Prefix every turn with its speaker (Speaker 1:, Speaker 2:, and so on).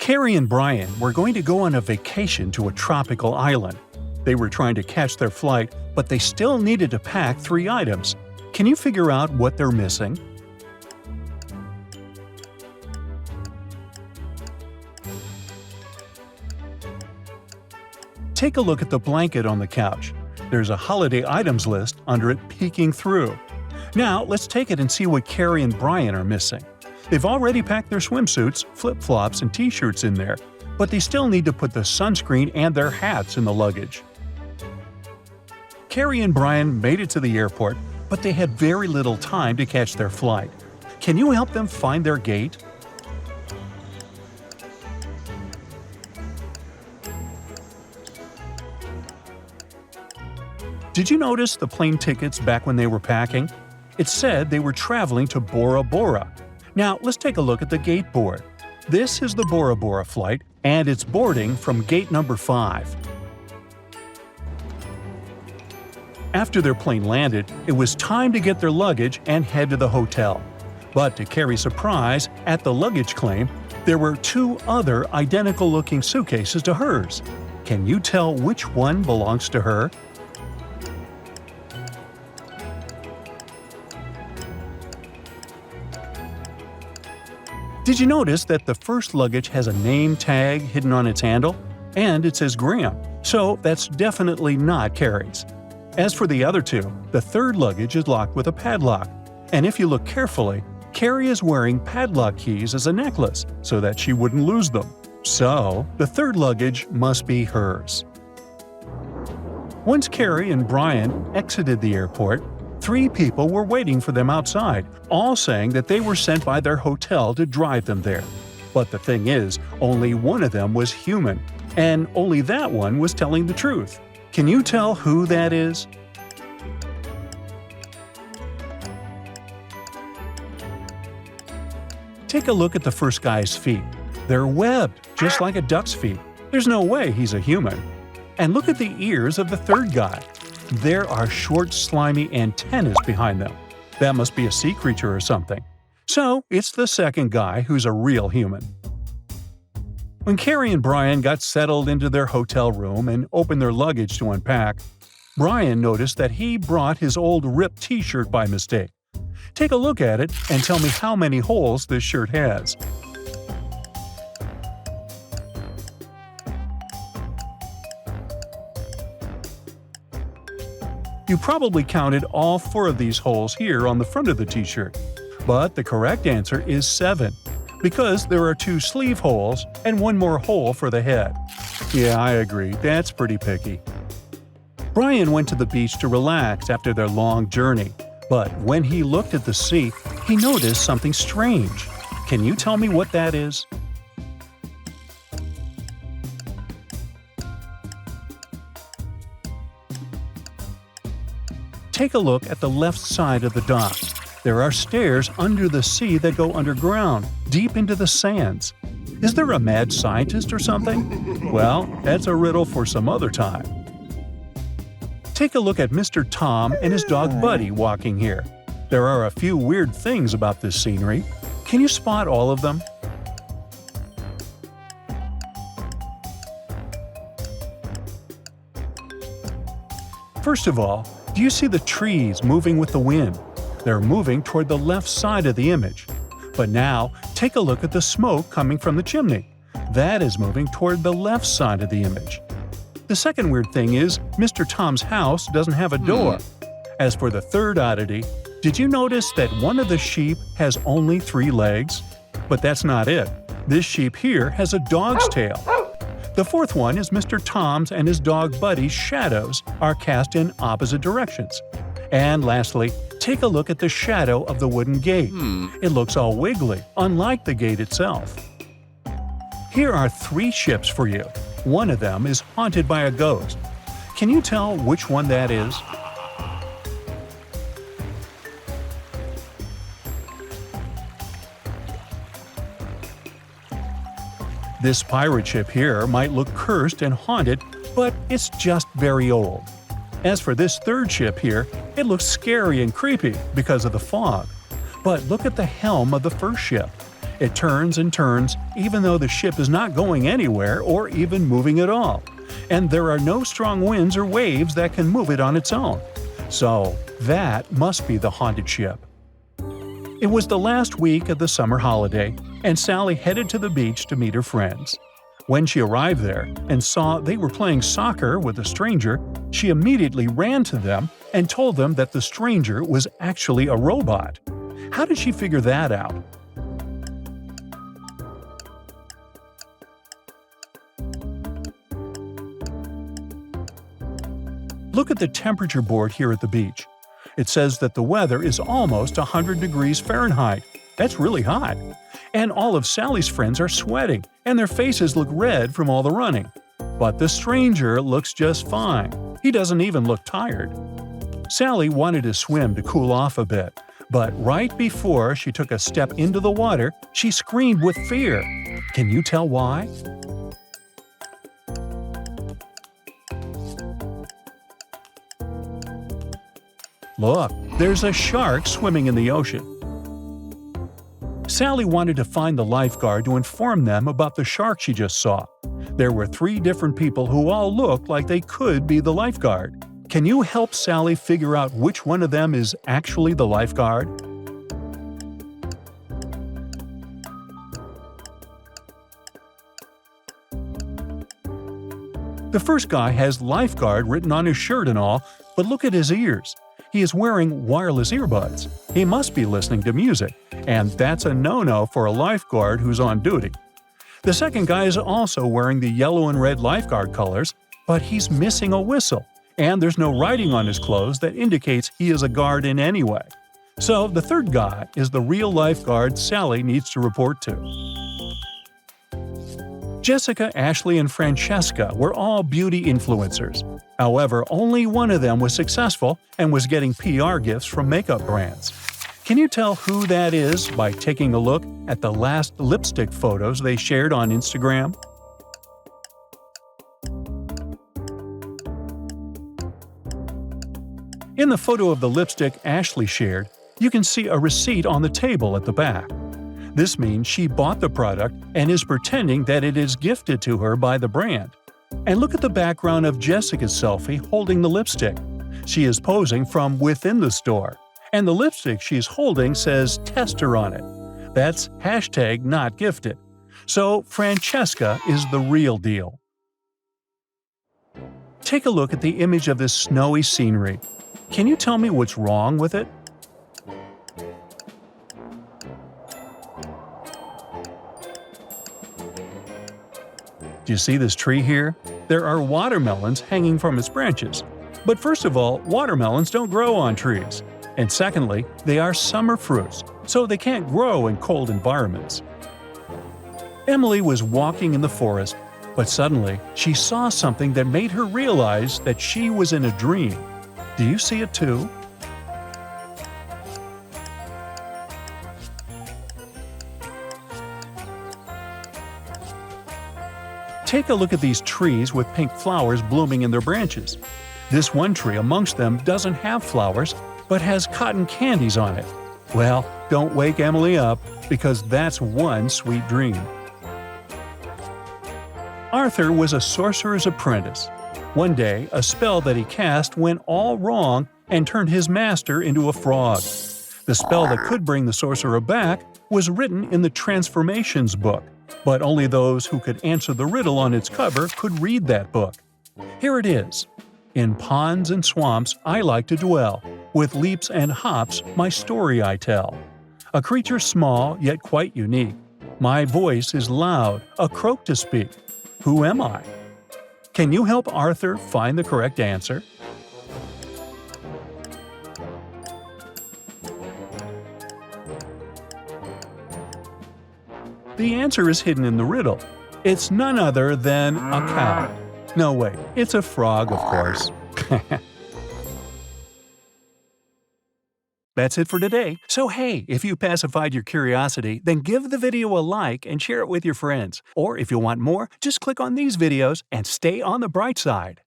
Speaker 1: Carrie and Brian were going to go on a vacation to a tropical island. They were trying to catch their flight, but they still needed to pack 3 items. Can you figure out what they're missing? Take a look at the blanket on the couch. There's a holiday items list under it peeking through. Now, let's take it and see what Carrie and Brian are missing. They've already packed their swimsuits, flip-flops, and t-shirts in there, but they still need to put the sunscreen and their hats in the luggage. Carrie and Brian made it to the airport, but they had very little time to catch their flight. Can you help them find their gate? Did you notice the plane tickets back when they were packing? It said they were traveling to Bora Bora. Now, let's take a look at the gate board. This is the Bora Bora flight, and it's boarding from gate number 5. After their plane landed, it was time to get their luggage and head to the hotel. But to Carrie's surprise, at the luggage claim, there were 2 other identical-looking suitcases to hers. Can you tell which one belongs to her? Did you notice that the first luggage has a name tag hidden on its handle? And it says Graham, so that's definitely not Carrie's. As for the other 2, the third luggage is locked with a padlock. And if you look carefully, Carrie is wearing padlock keys as a necklace so that she wouldn't lose them. So, the third luggage must be hers. Once Carrie and Brian exited the airport, 3 people were waiting for them outside, all saying that they were sent by their hotel to drive them there. But the thing is, only one of them was human, and only that one was telling the truth. Can you tell who that is? Take a look at the first guy's feet. They're webbed, just like a duck's feet. There's no way he's a human. And look at the ears of the third guy. There are short, slimy antennas behind them. That must be a sea creature or something. So, it's the second guy who's a real human. When Carrie and Brian got settled into their hotel room and opened their luggage to unpack, Brian noticed that he brought his old ripped t-shirt by mistake. Take a look at it and tell me how many holes this shirt has. You probably counted all 4 of these holes here on the front of the t-shirt. But the correct answer is 7, because there are 2 sleeve holes and 1 more hole for the head. Yeah, I agree, that's pretty picky. Brian went to the beach to relax after their long journey, but when he looked at the sea, he noticed something strange. Can you tell me what that is? Take a look at the left side of the dock. There are stairs under the sea that go underground, deep into the sands. Is there a mad scientist or something? Well, that's a riddle for some other time. Take a look at Mr. Tom and his dog Buddy walking here. There are a few weird things about this scenery. Can you spot all of them? First of all, do you see the trees moving with the wind? They're moving toward the left side of the image. But now, take a look at the smoke coming from the chimney. That is moving toward the left side of the image. The second weird thing is, Mr. Tom's house doesn't have a door. As for the third oddity, did you notice that one of the sheep has only 3 legs? But that's not it. This sheep here has a dog's tail. The fourth one is Mr. Tom's and his dog Buddy's shadows are cast in opposite directions. And lastly, take a look at the shadow of the wooden gate. It looks all wiggly, unlike the gate itself. Here are 3 ships for you. One of them is haunted by a ghost. Can you tell which one that is? This pirate ship here might look cursed and haunted, but it's just very old. As for this third ship here, it looks scary and creepy because of the fog. But look at the helm of the first ship. It turns and turns even though the ship is not going anywhere or even moving at all. And there are no strong winds or waves that can move it on its own. So that must be the haunted ship. It was the last week of the summer holiday, and Sally headed to the beach to meet her friends. When she arrived there and saw they were playing soccer with a stranger, she immediately ran to them and told them that the stranger was actually a robot. How did she figure that out? Look at the temperature board here at the beach. It says that the weather is almost 100 degrees Fahrenheit. That's really hot. And all of Sally's friends are sweating, and their faces look red from all the running. But the stranger looks just fine. He doesn't even look tired. Sally wanted to swim to cool off a bit, but right before she took a step into the water, she screamed with fear. Can you tell why? Look, there's a shark swimming in the ocean. Sally wanted to find the lifeguard to inform them about the shark she just saw. There were 3 different people who all looked like they could be the lifeguard. Can you help Sally figure out which one of them is actually the lifeguard? The first guy has lifeguard written on his shirt and all, but look at his ears. He is wearing wireless earbuds. He must be listening to music, and that's a no-no for a lifeguard who's on duty. The second guy is also wearing the yellow and red lifeguard colors, but he's missing a whistle, and there's no writing on his clothes that indicates he is a guard in any way. So the third guy is the real lifeguard Sally needs to report to. Jessica, Ashley, and Francesca were all beauty influencers. However, only one of them was successful and was getting PR gifts from makeup brands. Can you tell who that is by taking a look at the last lipstick photos they shared on Instagram? In the photo of the lipstick Ashley shared, you can see a receipt on the table at the back. This means she bought the product and is pretending that it is gifted to her by the brand. And look at the background of Jessica's selfie holding the lipstick. She is posing from within the store, and the lipstick she's holding says "tester" on it. That's #NotGifted. So Francesca is the real deal. Take a look at the image of this snowy scenery. Can you tell me what's wrong with it? Do you see this tree here? There are watermelons hanging from its branches. But first of all, watermelons don't grow on trees. And secondly, they are summer fruits, so they can't grow in cold environments. Emily was walking in the forest, but suddenly she saw something that made her realize that she was in a dream. Do you see it too? Take a look at these trees with pink flowers blooming in their branches. This one tree amongst them doesn't have flowers, but has cotton candies on it. Well, don't wake Emily up, because that's one sweet dream. Arthur was a sorcerer's apprentice. One day, a spell that he cast went all wrong and turned his master into a frog. The spell that could bring the sorcerer back was written in the Transformations book, but only those who could answer the riddle on its cover could read that book. Here it is. In ponds and swamps I like to dwell, with leaps and hops my story I tell. A creature small yet quite unique. My voice is loud, a croak to speak. Who am I? Can you help Arthur find the correct answer? The answer is hidden in the riddle. It's none other than a cow. No, wait, it's a frog, of course. That's it for today. So hey, if you pacified your curiosity, then give the video a like and share it with your friends. Or if you want more, just click on these videos and stay on the bright side.